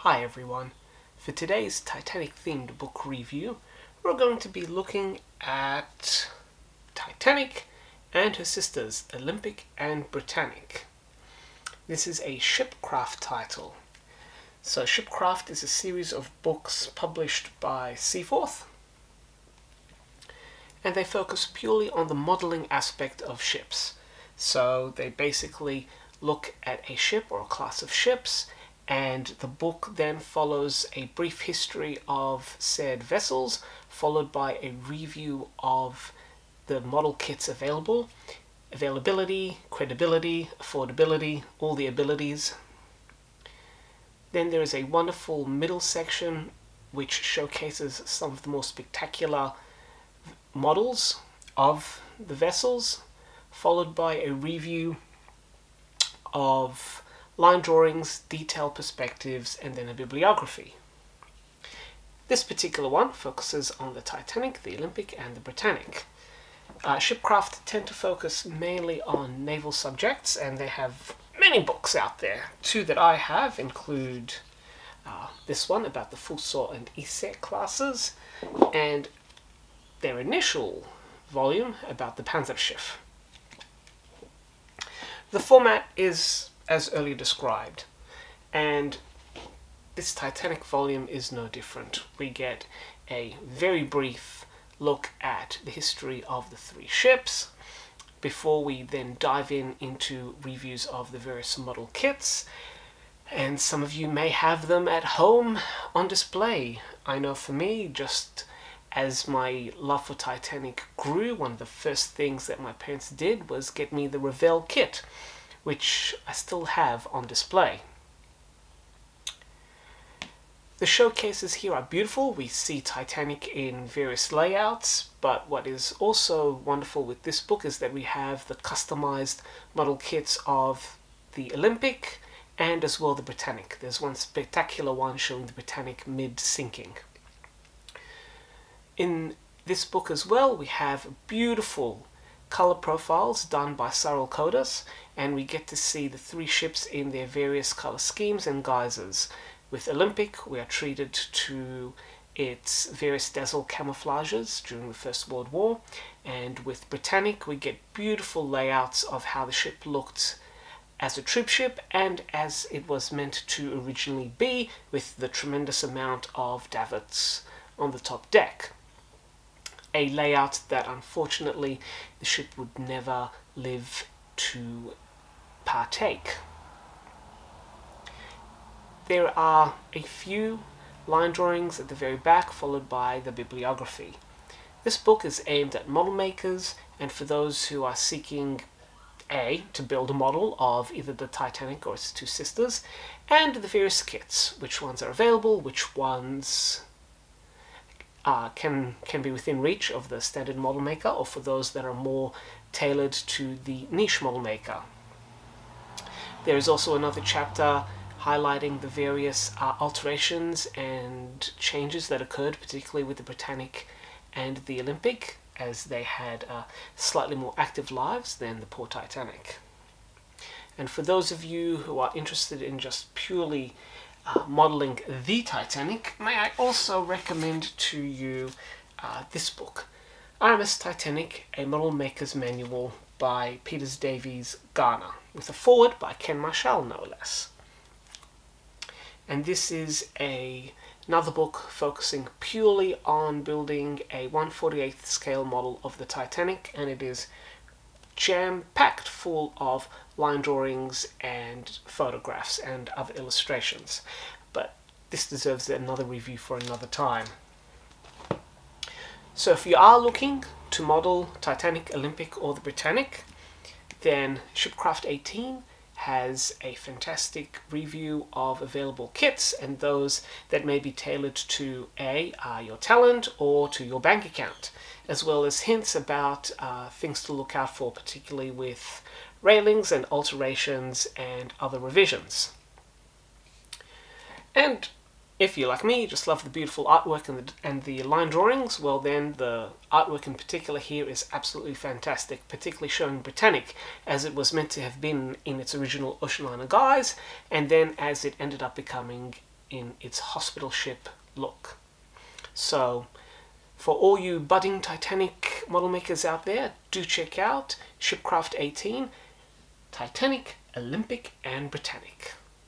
Hi everyone. For today's Titanic themed book review, we're going to be looking at Titanic and her sisters, Olympic and Britannic. This is a Shipcraft title. So Shipcraft is a series of books published by Seaforth, and they focus purely on the modelling aspect of ships. So they basically look at a ship or a class of ships, and the book then follows a brief history of said vessels, followed by a review of the model kits availability, credibility, affordability, all the abilities. Then there is a wonderful middle section which showcases some of the more spectacular models of the vessels, followed by a review of line drawings, detailed perspectives, and then a bibliography. This particular one focuses on the Titanic, the Olympic, and the Britannic. Shipcraft tend to focus mainly on naval subjects, and they have many books out there. Two that I have include this one about the Fuso and Ise classes, and their initial volume about the Panzerschiff. The format is as earlier described, and this Titanic volume is no different. We get a very brief look at the history of the three ships before we then dive into reviews of the various model kits, and some of you may have them at home on display. I know for me, just as my love for Titanic grew, one of the first things that my parents did was get me the Revell kit, which I still have on display. The showcases here are beautiful. We see Titanic in various layouts, but what is also wonderful with this book is that we have the customized model kits of the Olympic and as well the Britannic. There's one spectacular one showing the Britannic mid-sinking. In this book as well, we have beautiful color profiles done by Cyril Codus, and we get to see the three ships in their various color schemes and guises. With Olympic, we are treated to its various dazzle camouflages during the First World War, and with Britannic we get beautiful layouts of how the ship looked as a troop ship and as it was meant to originally be, with the tremendous amount of davits on the top deck. A layout that unfortunately the ship would never live to partake. There are a few line drawings at the very back, followed by the bibliography. This book is aimed at model makers and for those who are seeking to build a model of either the Titanic or its two sisters, and the various kits, which ones are available, which ones can be within reach of the standard model maker, or for those that are more tailored to the niche model maker. There is also another chapter highlighting the various alterations and changes that occurred, particularly with the Britannic and the Olympic, as they had slightly more active lives than the poor Titanic. And for those of you who are interested in just purely modelling the Titanic, may I also recommend to you this book, RMS Titanic, a Model Maker's Manual by Peters Davies Garner, with a foreword by Ken Marshall, no less. And this is another book focusing purely on building a 1/48th scale model of the Titanic, and it is jam-packed full of line drawings and photographs and other illustrations. But this deserves another review for another time. So if you are looking to model Titanic, Olympic, or the Britannic, then Shipcraft 18 has a fantastic review of available kits, and those that may be tailored to your talent or to your bank account, as well as hints about things to look out for, particularly with railings and alterations and other revisions. And if you, like me, just love the beautiful artwork and the line drawings, well then the artwork in particular here is absolutely fantastic, particularly showing Britannic as it was meant to have been in its original ocean liner guise, and then as it ended up becoming in its hospital ship look. So for all you budding Titanic model makers out there, do check out Shipcraft 18, Titanic, Olympic and Britannic.